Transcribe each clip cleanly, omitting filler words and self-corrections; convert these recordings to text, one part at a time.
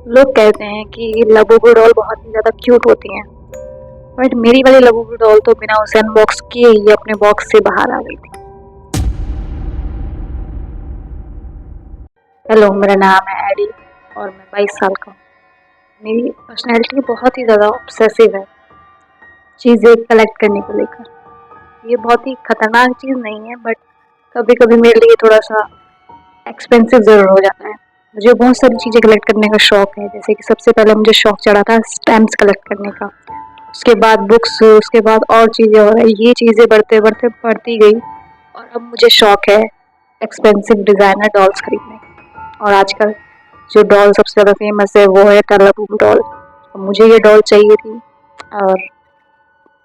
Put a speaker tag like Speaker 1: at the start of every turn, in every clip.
Speaker 1: लोग कहते हैं कि लबूबू डॉल बहुत ही ज़्यादा क्यूट होती हैं, बट मेरी वाली लबूबू डॉल तो बिना उसे अनबॉक्स किए ही अपने बॉक्स से बाहर आ गई थी। हेलो, मेरा नाम है एडी और मैं 22 साल का हूँ। मेरी पर्सनैलिटी बहुत ही ज़्यादा ऑब्सेसिव है चीज़ें कलेक्ट करने को लेकर। ये बहुत ही खतरनाक चीज़ नहीं है, बट कभी कभी मेरे लिए थोड़ा सा एक्सपेंसिव ज़रूर हो जाता है। मुझे बहुत सारी चीज़ें कलेक्ट करने का शौक है, जैसे कि सबसे पहले मुझे शौक चढ़ा था स्टैम्प्स कलेक्ट करने का, उसके बाद बुक्स, उसके बाद और चीज़ें, और ये चीज़ें बढ़ते बढ़ते बढ़ती गई और अब मुझे शौक है एक्सपेंसिव डिज़ाइनर डॉल्स खरीदने का। और आजकल जो डॉल सबसे ज़्यादा फेमस है वो है टल्लाबू डॉल। तो मुझे ये डॉल चाहिए थी, और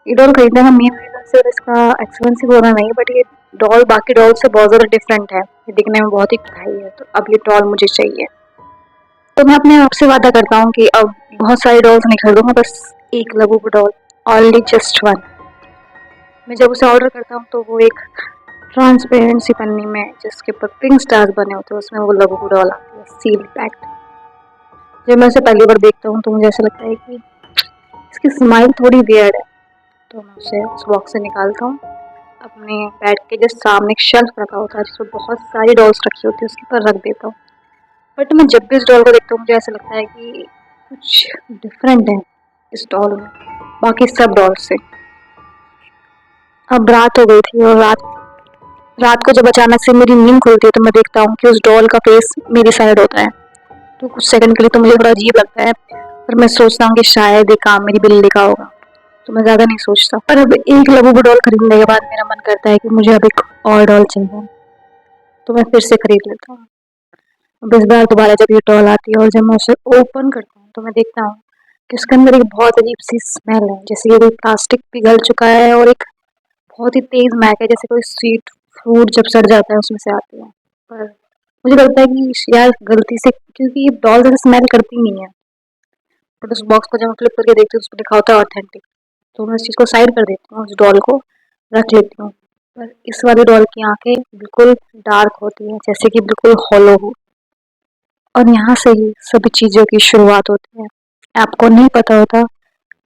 Speaker 1: ये डॉल खरीदने का मेन रीज़न सिर्फ इसका एक्सपेंसिव होना नहीं, बट ये डॉल बाकी डॉल से बहुत ज़्यादा डिफरेंट है। ये दिखने में बहुत ही कढ़ाई है, तो अब ये डॉल मुझे चाहिए। तो मैं अपने आप से वादा करता हूँ कि अब बहुत सारी डॉल्स नहीं खरीदूंगा, बस एक Labubu doll, only just one. मैं जब उसे ऑर्डर करता हूँ तो वो एक ट्रांसपेरेंट सी पन्नी में जिसके ऊपर पिंक स्टार्स बने होते हैं, उसमें वो लबूबू डॉल आती है सील पैक्ड। जब मैं उसे पहली बार देखता हूँ तो मुझे ऐसा लगता है कि इसकी स्माइल थोड़ी वियर्ड है। तो मैं उसे उस बॉक्स से निकालता हूँ, अपने बेड के जस्ट सामने एक शेल्फ रखा होता है जिसमें बहुत सारी डॉल्स रखी होती है, उसके ऊपर रख देता हूँ। बट मैं जब भी इस डॉल को देखता हूँ मुझे ऐसा लगता है कि कुछ डिफरेंट है इस डॉल में बाकी सब डॉल से। अब रात हो गई थी, और रात रात को जब अचानक से मेरी नींद खुलती है तो मैं देखता हूँ कि उस डॉल का फेस मेरी साइड होता है। तो कुछ सेकंड के लिए तो मुझे थोड़ा अजीब लगता है, पर मैं सोचता हूँ कि शायद ये काम मेरी बिल्ली का होगा, तो मैं ज़्यादा नहीं सोचता। पर अब एक लबूबू डॉल खरीदने के बाद मेरा मन करता है कि मुझे अब एक और डॉल चाहिए, तो मैं फिर से खरीद लेता हूँ। अब इस बार दोबारा जब ये डॉल आती है और जब मैं उसे ओपन करता हूँ तो मैं देखता हूँ कि उसके अंदर एक बहुत अजीब सी स्मेल है, जैसे ये कोई प्लास्टिक पिघल चुका है, और एक बहुत ही तेज महक है, जैसे कोई स्वीट फ्रूट जब सड़ जाता है उसमें से आती है। पर मुझे लगता है कि यार गलती से, क्योंकि ये डॉल जैसे स्मेल करती नहीं है, बट उस बॉक्स को जब मैं फ्लिप करके देखती हूँ उस पर लिखा होता है ऑथेंटिक, तो मैं उस चीज़ को साइड कर देती हूँ, उस डॉल को रख लेती हूँ। पर इस वाली डॉल की आंखें बिल्कुल डार्क होती हैं, जैसे कि बिल्कुल हॉलो हो, और यहाँ से ही सभी चीज़ों की शुरुआत होती है। आपको नहीं पता होता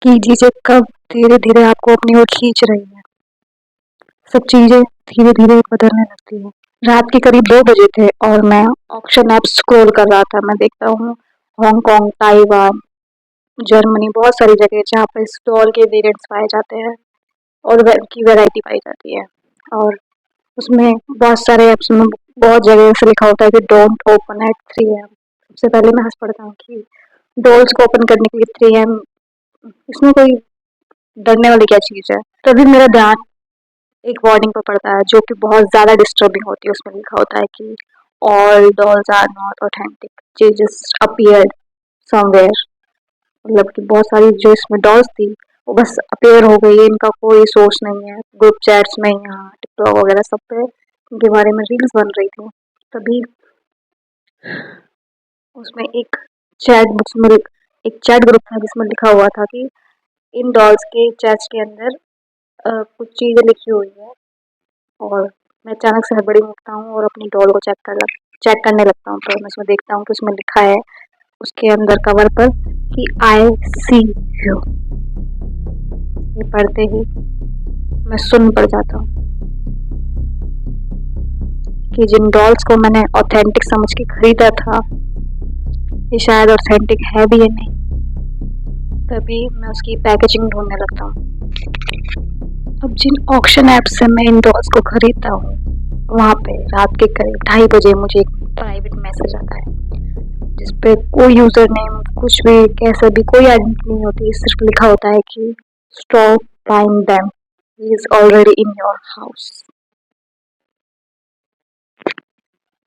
Speaker 1: कि चीज़ें कब धीरे धीरे आपको अपनी ओर खींच रही है। सब चीज़ें धीरे धीरे बदलने लगती है। रात के करीब 2 बजे थे और मैं ऑक्शन ऐप स्क्रॉल कर रहा था। मैं देखता हूँ हांगकांग, ताइवान, जर्मनी, बहुत सारी जगह जहाँ पर इस डॉल के वेरिएंट्स पाए जाते हैं और की वैरायटी पाई जाती है। और उसमें बहुत सारे ऐप्स में बहुत जगह ऐसे लिखा होता है कि डोंट ओपन एट 3 AM। सबसे पहले मैं हंस पड़ता हूँ कि डॉल्स को ओपन करने के लिए 3 AM, इसमें कोई डरने वाली क्या चीज़ है। तभी मेरा ध्यान एक वार्निंग पर पड़ता है जो कि बहुत ज़्यादा डिस्टर्बिंग होती है। उसमें लिखा होता है कि all dolls are not authentic, they just appeared somewhere. मतलब कि बहुत सारी जो इसमें डॉल्स थी वो बस अपीयर हो गई है, इनका कोई सोर्स नहीं है। ग्रुप चैट्स में, यहाँ टिकटॉक वगैरह सब पे इनके बारे में रील्स बन रही थी। तभी उसमें एक चैट ग्रुप था जिसमें लिखा हुआ था कि इन डॉल्स के चैट्स के अंदर कुछ चीज़ें लिखी हुई है। और मैं अचानक से हड़बड़ी में उठता हूँ और अपनी डॉल को चेक करने लगता हूँ, तो मैं उसमें देखता हूँ कि उसमें लिखा है उसके अंदर कवर पर कि आई सी यू। ये पढ़ते ही मैं सुन्न पड़ जाता हूँ कि जिन डॉल्स को मैंने ऑथेंटिक समझ के खरीदा था ये शायद ऑथेंटिक है भी या नहीं। तभी मैं उसकी पैकेजिंग ढूंढने लगता हूँ। अब जिन ऑक्शन ऐप से मैं इन डॉल्स को खरीदता हूँ वहाँ पे रात के करीब 2:30 बजे मुझे एक प्राइवेट मैसेज आता है जिसपे कोई यूजर नेम, कुछ भी, कैसे भी, कोई आइडेंटिटी नहीं होती। सिर्फ लिखा होता है कि stop buying them, he is already in your house.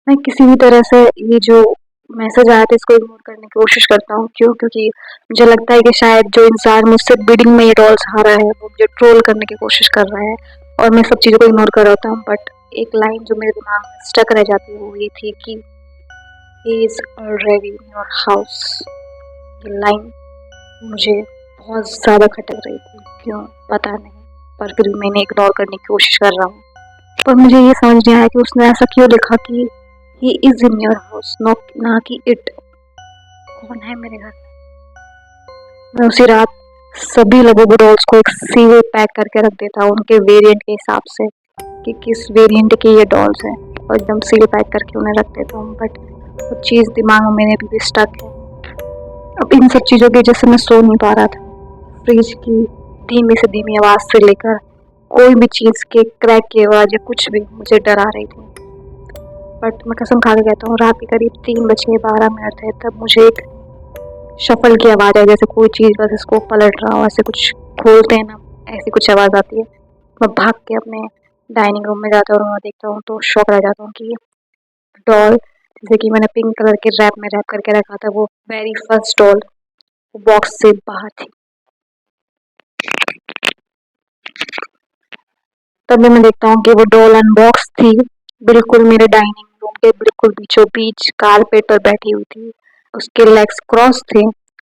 Speaker 1: मैं किसी भी तरह से ये जो मैसेज आया था इसको इग्नोर करने की कोशिश करता हूँ। क्यों? क्योंकि मुझे लगता है कि शायद जो इंसान मुझसे बिडिंग में ये डॉल्स हारा है वो मुझे ट्रोल करने की कोशिश कर रहा है, और मैं सब चीज़ों को इग्नोर कर रहा था। बट एक लाइन जो मेरे दिमाग में स्टक रह जाती है वो ये थी कि he is already in your house. ये लाइन मुझे बहुत ज़्यादा खटक रही थी, क्यों पता नहीं, पर फिर भी मैंने इग्नोर करने की कोशिश कर रहा हूँ। पर मुझे ये समझ नहीं आया कि उसने ऐसा क्यों लिखा कि he is in your house, ना कि इट। कौन है मेरे घर में। मैं उसी रात सभी लबोबू डॉल्स को एक सील पैक करके रख देता हूँ उनके वेरिएंट के हिसाब से कि किस वेरिएंट की ये डॉल्स है, और एकदम सील पैक करके उन्हें रख देता हूँ। बट वो चीज़ दिमाग में मेरे भी स्टक है। अब इन सब चीज़ों की वजह से मैं सो नहीं पा रहा था। फ्रिज की धीमी से धीमी आवाज़ से लेकर कोई भी चीज़ के क्रैक की आवाज़ या कुछ भी मुझे डरा रही थी। बट मैं कसम खा के कहता हूँ, रात के करीब 3:12 थे तब मुझे एक शफल की आवाज़ आई, जैसे कोई चीज़ बस इसको पलट रहा हो, ऐसे कुछ खोलते हैं ना, ऐसी कुछ आवाज़ आती है। मैं भाग के अपने डाइनिंग रूम में जाता हूँ और वहाँ देखता हूँ तो शॉक रह जाता हूँ कि डॉल, जैसे कि मैंने पिंक कलर के रैप में रैप करके रखा था, वो वेरी फर्स्ट डॉल बॉक्स से बाहर थी। तभी मैं देखता हूँ कि वो डॉल अनबॉक्स थी, बिल्कुल मेरे डाइनिंग रूम के बिल्कुल बीचों बीच कारपेट पर बैठी हुई थी। उसके लेग्स क्रॉस थे,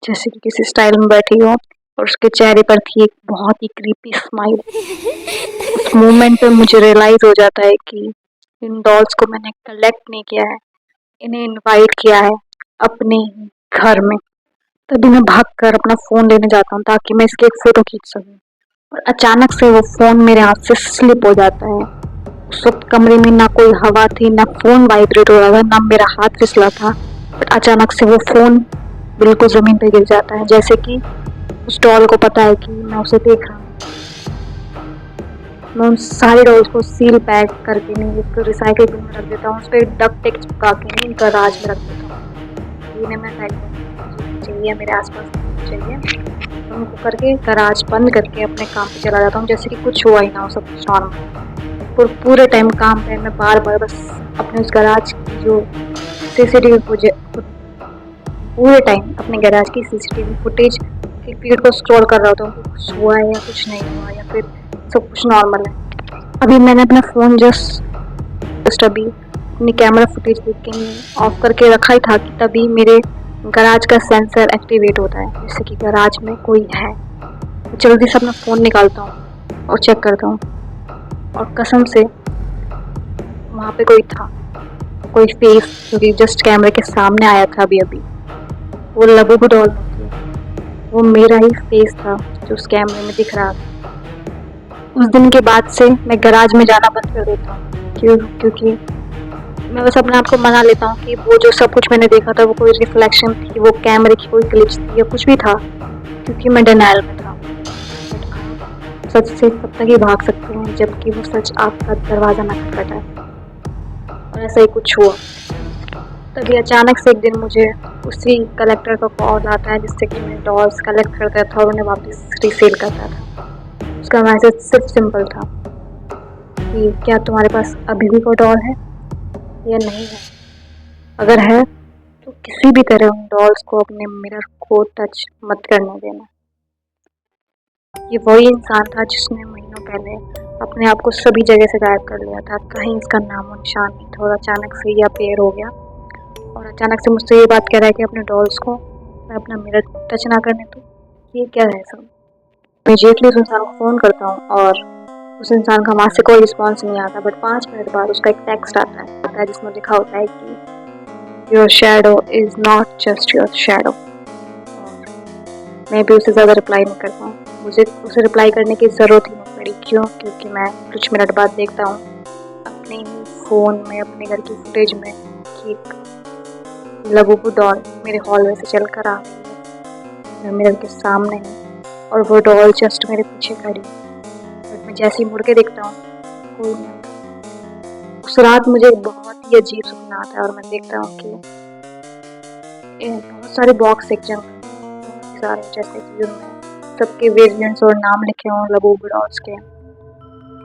Speaker 1: जैसे कि किसी स्टाइल में बैठी हो, और उसके चेहरे पर थी एक बहुत ही क्रीपी स्माइल। उस मोमेंट पे मुझे रियलाइज हो जाता है कि इन डॉल्स को मैंने कलेक्ट नहीं किया है, इन्हें इनवाइट किया है अपने ही घर में। तभी मैं भागकर अपना फ़ोन लेने जाता हूँ ताकि मैं इसकी एक फ़ोटो खींच सकूँ, और अचानक से वो फ़ोन मेरे हाथ से स्लिप हो जाता है। उस वक़्त कमरे में ना कोई हवा थी, ना फ़ोन वाइब्रेट हो रहा था, ना मेरा हाथ फिसला था। बट अचानक से वो फ़ोन बिल्कुल ज़मीन पे गिर जाता है, जैसे कि उस डॉल को पता है कि मैं उसे देख रहा हूँ। मैं उन सारे डॉल्स को सील पैक करके नहीं एक रिसाइकिल बिन में रख देता हूँ, उस पर डक्ट टेप चिपका के नहीं गराज में रख देता हूँ। इन्हें मैं फेंक चाहिए, मेरे आसपास चाहिए, तो उनको करके गराज बंद करके अपने काम पे चला जाता हूँ, जैसे कि कुछ हुआ ही ना हो, सब कुछ नॉर्मल। और पूरे टाइम काम पे मैं बार बार बस अपने उस गराज की जो सीसीटीवी पूरे टाइम अपने गैराज की सीसीटीवी फुटेज के फीड को स्क्रॉल कर रहा होता हूँ कि कुछ हुआ है या कुछ नहीं हुआ, या फिर सब कुछ नॉर्मल है। अभी मैंने अपना फ़ोन जस्ट अभी अपनी कैमरा फुटेज देख के ऑफ करके रखा ही था कि तभी मेरे गराज का सेंसर एक्टिवेट होता है, जैसे कि गराज में कोई है। तो जल्दी से अपना फ़ोन निकालता हूँ और चेक करता हूँ, और कसम से वहाँ पे कोई था, कोई फेस जो कि जस्ट कैमरे के सामने आया था अभी अभी। वो लबोबू डॉल नहीं थी, वो मेरा ही फेस था जो उस कैमरे में दिख रहा था। उस दिन के बाद से मैं गराज में जाना बंद कर देता हूँ, क्योंकि मैं बस अपने आप को मना लेता हूँ कि वो जो सब कुछ मैंने देखा था वो कोई रिफ्लेक्शन थी, वो कैमरे की कोई ग्लिच थी या कुछ भी था, क्योंकि मैं डिनायल में था। सच से तब तक ही भाग सकते हैं जबकि वो सच आपका दरवाज़ा न खटखटाए, और ऐसा ही कुछ हुआ। तभी अचानक से एक दिन मुझे उसी कलेक्टर का कॉल आता है जिससे कि मैं डॉल्स कलेक्ट करता था और उन्हें वापस रीसेल करता था। उसका मैसेज सिर्फ सिंपल था कि क्या तुम्हारे पास अभी भी कोई डॉल है या नहीं है। अगर है तो किसी भी तरह उन डॉल्स को अपने मिरर को टच मत करने देना। ये वही इंसान था जिसने महीनों पहले अपने आप को सभी जगह से गायब कर लिया था, कहीं इसका नामो निशान नहीं था, और अचानक से ये अपीयर हो गया और अचानक से मुझसे ये बात कह रहा है कि अपने डॉल्स को मैं अपना मिरर टच ना करने दूँ। ये क्या है सब। इमीडिएटली उस इंसान को फ़ोन करता हूँ और उस इंसान का वहाँ से कोई रिस्पॉन्स नहीं आता, बट 5 मिनट बाद उसका एक टेक्स्ट आता है जिसमें लिखा होता है कि your shadow is not just your shadow. मैं भी उसे ज़्यादा रिप्लाई नहीं करता हूँ, मुझे उसे रिप्लाई करने की ज़रूरत ही नहीं पड़ी। क्यों? क्योंकि मैं कुछ मिनट बाद देखता हूँ अपने ही फ़ोन में, अपने घर की फुटेज में, कि एक लबोबू डॉल मेरे हॉलवे से चल कर आ रही है, मैं मिरर के सामने हूँ और वो डॉल जस्ट मेरे पीछे खड़ी है। बट मैं जैसे ही मुड़ के देखता हूँ कोई नहीं आता। उस रात मुझे एक बहुत ही अजीब सपना आता है और मैं देखता हूँ कि बहुत सारे बॉक्स एक जगह सारे, जैसे कि उनमें सबके वेरिएंट्स और नाम लिखे हों लबोबू डॉल्स के,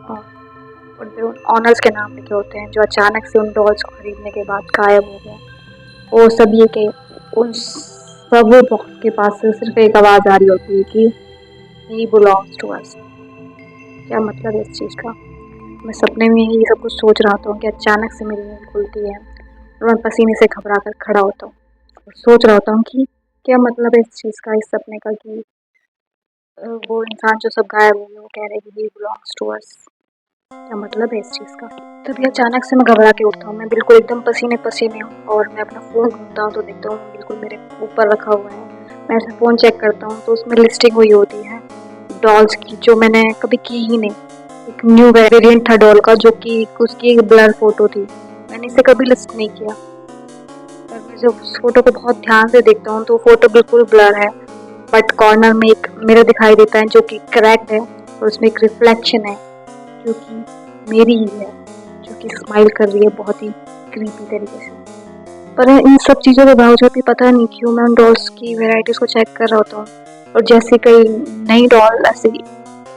Speaker 1: और उन ऑनर्स के नाम लिखे होते हैं जो अचानक से उन डॉल्स को खरीदने के बाद गायब हो गए। वो सभी के उन सब बॉक्स के पास से सिर्फ एक आवाज़ आ रही होती है कि ही बिलोंग्स टू अस। क्या मतलब है इस चीज़ का। मैं सपने में ही सब कुछ सोच रहा होता हूँ कि अचानक से मेरी नींद खुलती है और मैं पसीने से घबरा कर खड़ा होता हूँ और सोच रहा होता हूँ कि क्या मतलब है इस चीज़ का, इस सपने का, कि वो इंसान जो सब गायब हो गए वो कह रहे हैं कि ही बिलोंग्स टू अस। क्या मतलब है इस चीज़ का? तभी अचानक से मैं घबरा के उठता हूँ, मैं बिल्कुल एकदम पसीने-पसीने हूँ और मैं अपना फ़ोन ढूँढता हूँ तो देखता हूँ बिल्कुल मेरे ऊपर रखा हुआ है। मैं ऐसे फ़ोन चेक करता हूँ तो उसमें लिस्टिंग हुई होती है डॉल्स की जो मैंने कभी की ही नहीं। एक न्यू वेरिएंट था डॉल का जो कि उसकी एक ब्लर फ़ोटो थी। मैंने इसे कभी लिस्ट नहीं किया। पर मैं जब उस फ़ोटो को बहुत ध्यान से देखता हूँ तो फ़ोटो बिल्कुल ब्लर है। बट कॉर्नर में एक मिरर दिखाई देता है जो कि क्रैक्ड है और उसमें एक रिफ्लेक्शन है जो कि मेरी ही है, जो कि स्माइल कर रही है बहुत ही क्रीपी तरीके से। पर इन सब चीज़ों के बावजूद भी पता नहीं क्यों मैं उन डॉल्स की वैराइटीज़ को चेक कर रहा होता हूँ और जैसे कोई नई डॉल ऐसे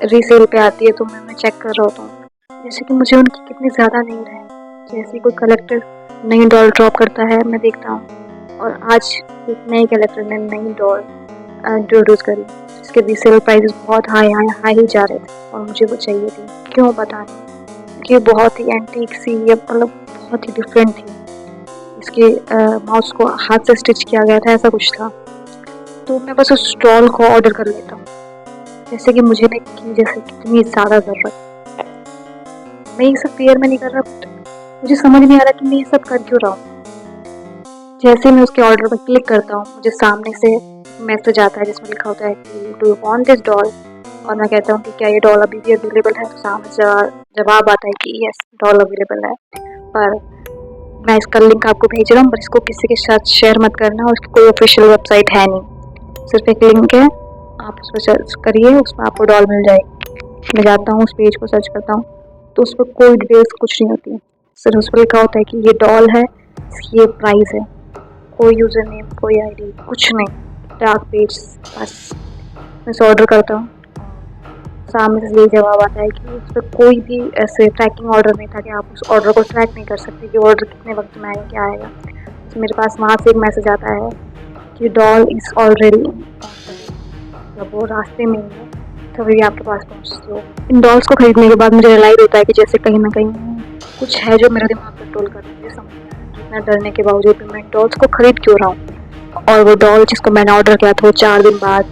Speaker 1: रीसेल पे आती है तो मैं उन्हें चेक कर रहा होता हूँ। जैसे कि मुझे उनकी कितनी ज़्यादा नीड है। जैसे कोई कलेक्टर नई डॉल ड्रॉप करता है मैं देखता हूँ और आज एक नए कलेक्टर ने नई डॉल इंट्रोड्यूस करी जिसके रीसेल प्राइसेस बहुत हाई ही जा रहे थे और मुझे वो चाहिए थी। क्यों पता नहीं, ये बहुत ही एंटीक सी या मतलब बहुत ही डिफरेंट थी। इसके माउस को हाथ से स्टिच किया गया था, ऐसा कुछ था। तो मैं बस उस स्टॉल को ऑर्डर कर लेता हूँ जैसे कि मुझे ना की जैसे कितनी ज़्यादा ज़रूरत। मैं ये सब फेयर में नहीं कर रहा बट मुझे समझ नहीं आ रहा कि मैं ये सब कर क्यों रहा हूँ। जैसे मैं उसके ऑर्डर पर क्लिक करता हूँ मुझे सामने से मैसेज आता है जिसमें लिखा होता है कि do you want this doll, और मैं कहता हूँ कि क्या ये डॉल अभी भी अवेलेबल है, तो सामने से जवाब आता है कि यस डॉल अवेलेबल है। पर मैं इसका लिंक आपको भेज रहा हूँ पर इसको किसी के साथ शेयर मत करना और उसकी कोई ऑफिशियल वेबसाइट है नहीं, सिर्फ एक लिंक है, आप उस पर सर्च करिए उसमें आपको डॉल मिल जाएगी। मैं जाता हूँ उस पेज को सर्च करता हूँ तो उस पर कोई डिटेल्स कुछ नहीं होती, सिर्फ उस पर लिखा होता है कि ये डॉल है, इसकी ये प्राइस है, कोई यूज़र नेम कोई आईडी कुछ नहीं, डार्क पेज बस। मैं इसे ऑर्डर करता हूँ, सामने से यही जवाब आता है कि उस पर कोई भी ऐसे ट्रैकिंग ऑर्डर नहीं था कि आप उस ऑर्डर को ट्रैक नहीं कर सकते कि ऑर्डर कितने वक्त में आएगा क्या आएगा। तो मेरे पास वहाँ से एक मैसेज आता है कि डॉल इज़ ऑलरेडी, जब वो रास्ते में ही है तभी आपके पास पहुँचती हो। इन डॉल्स को खरीदने के बाद मुझे रियलाइज़ होता है कि जैसे कहीं ना कहीं कुछ है जो मेरा दिमाग कंट्रोल कर रहा है। मुझे समझ में आया कि इतना डरने के बावजूद भी मैं डॉल्स को खरीद क्यों रहा हूँ। और वो डॉल जिसको मैंने ऑर्डर किया था वो 4 दिन बाद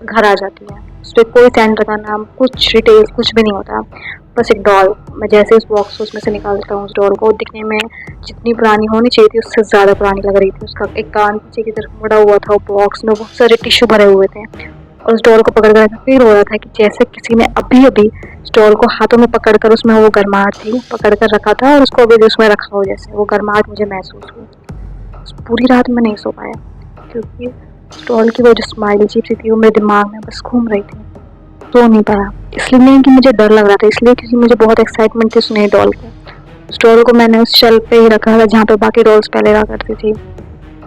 Speaker 1: घर आ जाती है। उस पर कोई सेंटर का नाम कुछ डिटेल्स कुछ भी नहीं होता, बस एक डॉल। मैं जैसे उस बॉक्स उसमें से निकालता हूँ उस डॉल को, दिखने में जितनी पुरानी होनी चाहिए थी उससे ज़्यादा पुरानी लग रही थी। उसका एक कान पीछे की तरफ मुड़ा हुआ था, वो बॉक्स में बहुत सारे टिश्यू भरे हुए थे और उस डॉल को पकड़ कर ऐसा फील हो रहा था कि जैसे किसी ने अभी अभी इस डॉल को हाथों में पकड़ कर उसमें वो गर्माहट थी पकड़ कर रखा था और उसको अभी उसमें रखा हो, जैसे वो गर्माहट मुझे महसूस हुई। पूरी रात मैं नहीं सो पाया क्योंकि स्टॉल की वो जो स्माइल अजीब सी थी वो मेरे दिमाग में बस घूम रही थी। सो नहीं पाया, इसलिए नहीं कि मुझे डर लग रहा था, इसलिए क्योंकि मुझे बहुत एक्साइटमेंट थी उस नए डॉल की। उस डॉल को मैंने उस शेल्फ पे ही रखा था जहाँ पे बाकी डॉल्स पहले रहा करती थी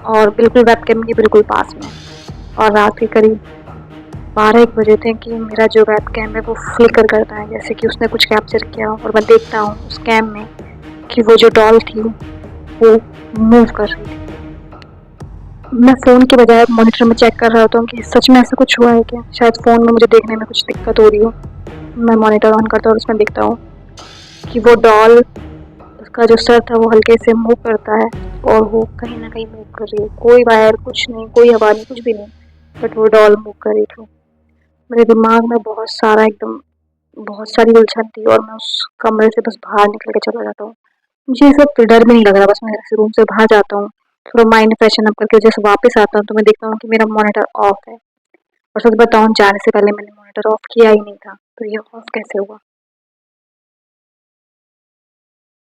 Speaker 1: और बिल्कुल वेबकैम के बिल्कुल पास में। और रात के करीब 12-1 बजे थे कि मेरा जो वेबकैम है वो फ्लिकर करता है जैसे कि उसने कुछ कैप्चर किया और मैं देखता हूँ उस कैम में कि वो जो डॉल थी वो मूव कर रही थी। मैं फ़ोन के बजाय मॉनिटर में चेक कर रहा होता हूँ कि सच में ऐसा कुछ हुआ है क्या? शायद फ़ोन में मुझे देखने में कुछ दिक्कत हो रही हो। मैं मॉनिटर ऑन करता हूँ और उसमें देखता हूँ कि वो डॉल, उसका जो सर था वो हल्के से मूव करता है और वो कहीं न कहीं मूव कर रही है। कोई वायर कुछ नहीं, कोई हवा नहीं, कुछ भी नहीं, बट वो डॉल मूव कर रही थी। मेरे दिमाग में बहुत सारी उलझन थी और मैं उस कमरे से बस बाहर निकल के चला जाता हूँ। मुझे ये सब डर भी नहीं लग रहा, बस मैं ऐसे रूम से बाहर जाता हूँ, थोड़ा माइंड फ्रेशन अप करके जैसे वापस आता हूँ तो मैं देखता हूँ कि मेरा मॉनिटर ऑफ है। और सच बताऊँ जाने से पहले मैंने मॉनिटर ऑफ किया ही नहीं था, तो ये ऑफ कैसे हुआ?